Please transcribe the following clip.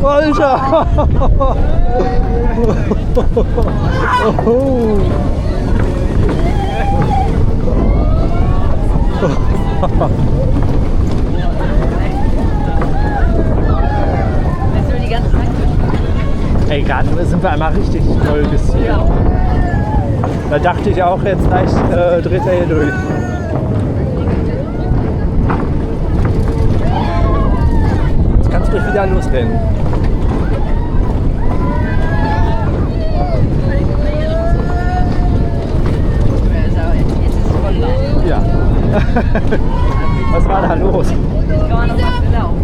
Alter! Ey, gerade sind wir einmal richtig toll gesehen. Ja. Da dachte ich auch, jetzt gleich dreht er hier durch. Jetzt kannst du wieder losrennen. Ja. Was war da los? Ich war noch was gelaufen.